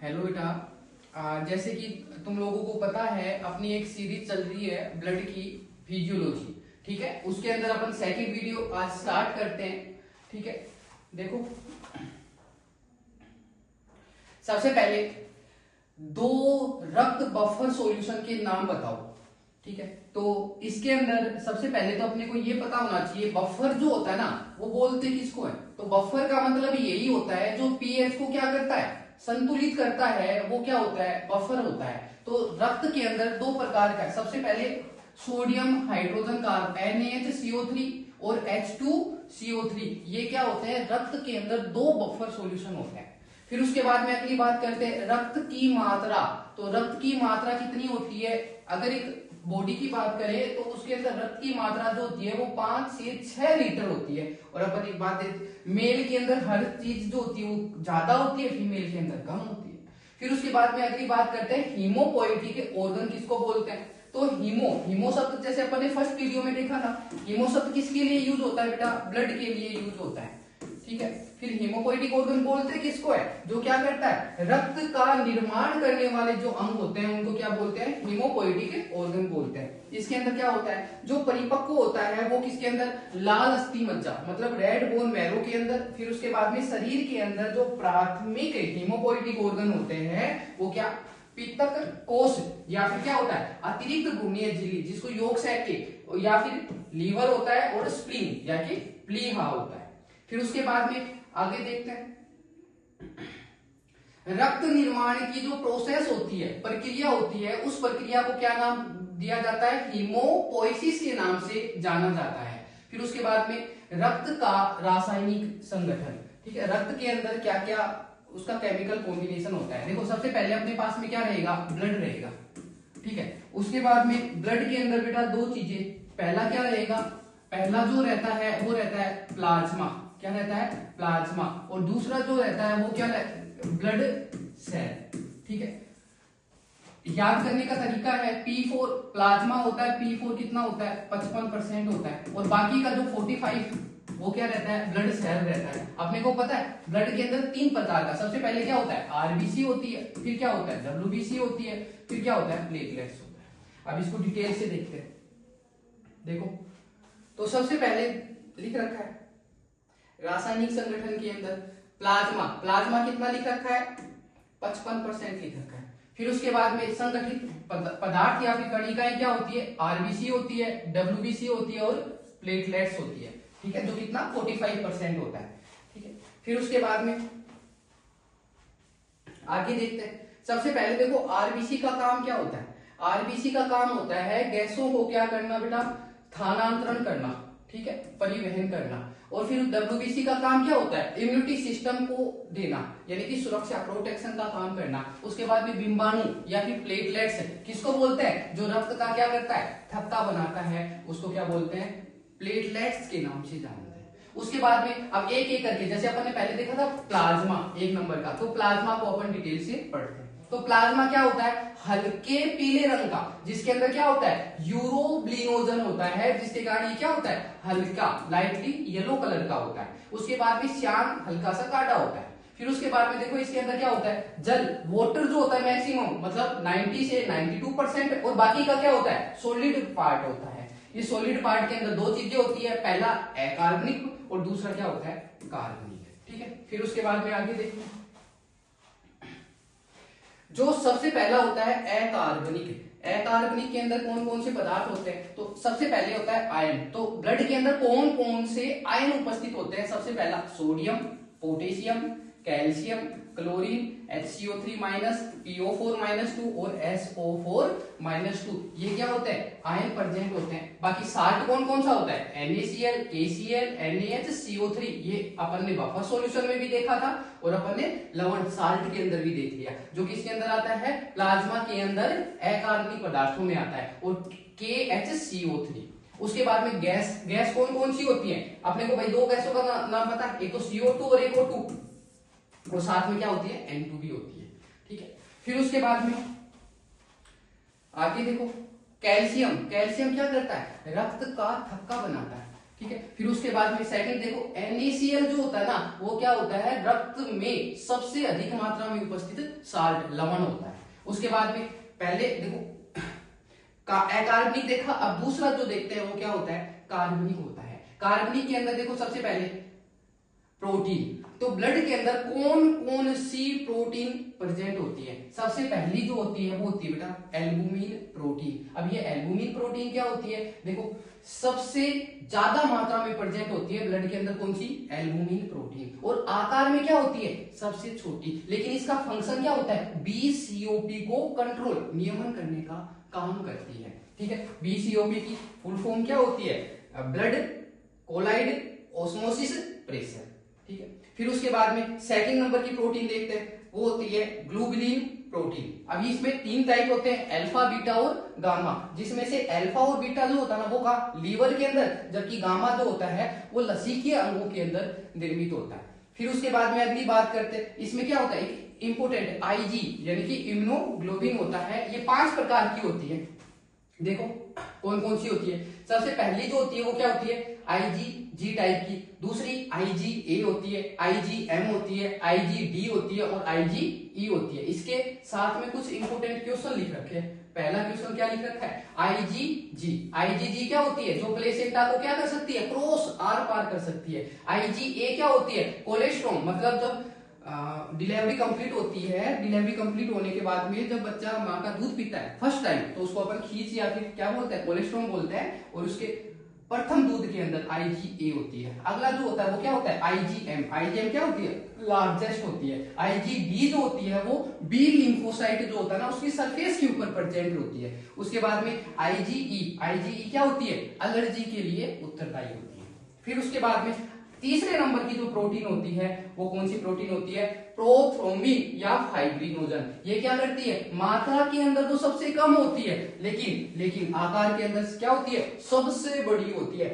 Hello बेटा। जैसे कि तुम लोगों को पता है अपनी एक सीरीज चल रही है ब्लड की फिजियोलॉजी। ठीक है, उसके अंदर अपन सेकंड वीडियो आज स्टार्ट करते हैं। ठीक है, देखो सबसे पहले दो रक्त बफर सॉल्यूशन के नाम बताओ। ठीक है, तो इसके अंदर सबसे पहले तो अपने को ये पता होना चाहिए बफर जो होता है ना वो बोलते किसको है। तो बफर का मतलब यही होता है जो पीएच को क्या करता है, संतुलित करता है, वो क्या होता है, बफर होता है। तो रक्त के अंदर दो प्रकार का है। सबसे पहले सोडियम हाइड्रोजन कार्बन NaHCO3 और H2CO3, ये क्या होते हैं, रक्त के अंदर दो बफर सॉल्यूशन होते हैं। फिर उसके बाद में अगली बात करते हैं रक्त की मात्रा। तो रक्त की मात्रा कितनी होती है, अगर एक बॉडी की बात करें तो उसके अंदर रक्त की मात्रा जो होती है वो 5 से 6 लीटर होती है। और अपन एक बात मेल के अंदर हर चीज जो होती है वो ज्यादा होती है, फीमेल के अंदर कम होती है। फिर उसके बाद में अगली बात करते हैं हीमोपोएटिक के ऑर्गन किसको बोलते हैं। तो हीमो शब्द जैसे अपन ने फर्स्ट वीडियो में देखा था, हीमो शब्द किसके लिए यूज होता है बेटा, ब्लड के लिए यूज होता है। ठीक है, फिर हीमोपोएटिक ऑर्गन बोलते हैं किसको है, जो क्या करता है, रक्त का निर्माण करने वाले जो अंग होते हैं उनको क्या बोलते हैं, हीमोपोएटिक ऑर्गन बोलते हैं। इसके अंदर क्या होता है, जो परिपक्व होता है वो किसके अंदर, लाल अस्थि मज्जा मतलब रेड बोन मैरो के अंदर। फिर उसके बाद में शरीर के अंदर जो प्राथमिक हीमोपोएटिक ऑर्गन होते हैं वो क्या, पित्तक कोष, या फिर क्या होता है अतिरिक्त भ्रूणीय झिल्ली जिसको योग के, या फिर लीवर होता है, और स्प्लीन या कि प्लीहा होता है। फिर उसके बाद में आगे देखते हैं रक्त निर्माण की जो प्रोसेस होती है, प्रक्रिया होती है, उस प्रक्रिया को क्या नाम दिया जाता है, हीमोपोइसिस के नाम से जाना जाता है। फिर उसके बाद में रक्त का रासायनिक संगठन। ठीक है, रक्त के अंदर क्या क्या उसका केमिकल कॉम्बिनेशन होता है। देखो सबसे पहले अपने पास में क्या रहेगा, ब्लड रहेगा। ठीक है, उसके बाद में ब्लड के अंदर बेटा दो चीजें, पहला क्या रहेगा, पहला जो रहता है वो रहता है प्लाज्मा, क्या रहता है, प्लाज्मा। और दूसरा जो रहता है वो क्या, ब्लड सेल। ठीक है, याद करने का तरीका है P4 प्लाज्मा होता है, P4 कितना होता है, 55% होता है, और बाकी का जो 45 वो क्या रहता है, ब्लड सेल रहता है। अपने को पता है ब्लड के अंदर 3 प्रकार का, सबसे पहले क्या होता है, आरबीसी होती है, फिर क्या होता है डब्ल्यूबीसी होती है, फिर क्या होता है प्लेटलेट्स होता है। अब इसको डिटेल से देखते हैं। देखो तो सबसे पहले लिख रखा है रासायनिक संगठन के अंदर प्लाज्मा कितना लिख रखा है, 55% लिख रखा है। फिर उसके बाद में संगठित पदार्थ या फिर कणिकाएं क्या होती है, आरबीसी होती है, डब्ल्यूबीसी होती है और प्लेटलेट्स होती है। ठीक है, जो कितना 45% होता है। ठीक है, फिर उसके बाद में आगे देखते हैं। सबसे पहले देखो आरबीसी का काम क्या होता है, आरबीसी का काम होता है गैसों को क्या करना बेटा, स्थानांतरण करना, ठीक है, परिवहन करना। और फिर डब्ल्यूबीसी का काम क्या होता है, इम्यूनिटी सिस्टम को देना, यानी कि सुरक्षा प्रोटेक्शन का काम करना। उसके बाद में बिंबाणु या फिर प्लेटलेट्स किसको बोलते हैं, जो रक्त का क्या करता है, थक्का बनाता है, उसको क्या बोलते हैं, प्लेटलेट्स के नाम से जानते हैं। उसके बाद में अब एक एक करके, जैसे अपन ने पहले देखा था प्लाज्मा 1 नंबर का, तो प्लाज्मा को अपन डिटेल से पढ़ते हैं। तो प्लाज्मा क्या होता है, हल्के पीले रंग का, जिसके अंदर क्या होता है, यूरोब्लिनोजन होता है, जिसके कारण ये क्या होता है, हल्का लाइटली येलो कलर का होता है। उसके बाद में श्याम हल्का सा काला होता है। फिर उसके बाद में देखो इसके अंदर क्या होता है, जल वाटर जो होता है मैक्सिमम मतलब 90 से 92%, और बाकी का क्या होता है, सॉलिड पार्ट होता है। इस सॉलिड पार्ट के अंदर दो चीजें होती है, पहला अकार्बनिक और दूसरा क्या होता है, कार्बनिक। ठीक है, फिर उसके बाद में आगे देखते हैं। जो सबसे पहला होता है अकार्बनिक के अंदर कौन कौन से पदार्थ होते हैं, तो सबसे पहले होता है आयन। तो ब्लड के अंदर कौन कौन से आयन उपस्थित होते हैं, सबसे पहला sodium, potassium, calcium, chlorine, HCO3 minus, PO4 minus 2 और SO4 माइनस 2, ये क्या होते हैं, आयन प्रेजेंट होते हैं। बाकी साल्ट कौन कौन सा होता है, NaCl, KCl, NaHCO3, ये अपन ने बफर सॉल्यूशन में भी देखा था और अपन ने लवण साल्ट के अंदर भी देख लिया, जो किसके अंदर आता है, प्लाज्मा के अंदर अकार्बनिक पदार्थों में आता है, और KHCO3। उसके बाद में गैस कौन कौन सी होती है, अपने को भाई दो गैसों का नाम पता है, एक तो CO2 और एक O2, और साथ में क्या होती है, N2 भी होती है। ठीक है, फिर उसके बाद में आगे देखो कैल्शियम क्या करता है, रक्त का थक्का बनाता है। ठीक है। फिर उसके बाद में सेकंड देखो, NaCl जो होता है ना, वो क्या होता है, रक्त में सबसे अधिक मात्रा में उपस्थित साल्ट, लवण होता है। उसके बाद में पहले देखो अकार्बनिक देखा, अब दूसरा जो देखते हैं वो क्या होता है, कार्बनिक होता है। कार्बनिक के अंदर देखो सबसे पहले प्रोटीन, तो ब्लड के अंदर कौन कौन सी प्रोटीन प्रेजेंट होती है, सबसे पहली जो होती है वो होती है बेटा एल्बुमिन प्रोटीन। अब ये एल्बुमिन प्रोटीन क्या होती है, देखो सबसे ज्यादा मात्रा में प्रेजेंट होती है ब्लड के अंदर कौन सी, एल्बुमिन प्रोटीन, और आकार में क्या होती है, सबसे छोटी, लेकिन इसका फंक्शन क्या होता है, BCOP को कंट्रोल, नियमन करने का काम करती है। ठीक है, BCOP की फुल फॉर्म क्या होती है, ब्लड कोलाइड ऑस्मोसिस प्रेशर। ठीक है, फिर उसके बाद में सेकंड नंबर की प्रोटीन देखते हैं, वो होती है ग्लोबुलिन प्रोटीन। अभी इसमें 3 टाइप होते हैं, अल्फा, बीटा और गामा, जिसमें से अल्फा और बीटा जो होता है ना वो का लीवर के अंदर, जबकि गामा जो होता है वो लसीके अंगों के अंदर निर्मित होता है। फिर उसके बाद में अगली बात करते हैं, इसमें क्या होता है, इंपोर्टेंट IG यानी कि इम्यूनोग्लोबिन होता है। ये 5 प्रकार की होती है, देखो कौन कौन सी होती है। सबसे पहली जो होती है वो क्या होती है, IgG टाइप की, दूसरी IgA होती है, IgM होती है, IgD होती है और IgE होती है। इसके साथ में कुछ इंपोर्टेंट क्वेश्चन लिख रखे हैं। पहला क्वेश्चन क्या लिख रखा है, IgG क्या होती है, जो प्लेसेंटा को क्या कर सकती है, क्रॉस आर पार कर सकती है। IgA क्या होती है, कोलेस्ट्रॉम, मतलब जब डिलीवरी कंप्लीट होती है, डिलीवरी कंप्लीट होने के बाद में जब बच्चा माँ का दूध पीता है फर्स्ट टाइम, तो उसको अपन खींच या फिर क्या बोलते हैं, कोलेस्ट्रॉम बोलते हैं, और उसके प्रथम दूध के अंदर IgA होती है। अगला जो होता है वो क्या होता है, IgM क्या होती है, लार्जेस्ट होती है। IgD जो होती है वो बी लिम्फोसाइट जो होता है ना उसकी सरफेस के ऊपर प्रेजेंट होती है। उसके बाद में IgE क्या होती है, एलर्जी के लिए उत्तरदायी होती है। फिर उसके बाद में तीसरे नंबर की जो प्रोटीन होती है वो कौन सी प्रोटीन होती है, प्रोथ्रोम्बिन या फाइब्रिनोजन। ये क्या करती है, मात्रा के अंदर तो सबसे कम होती है, लेकिन आकार के अंदर क्या होती है, सबसे बड़ी होती है।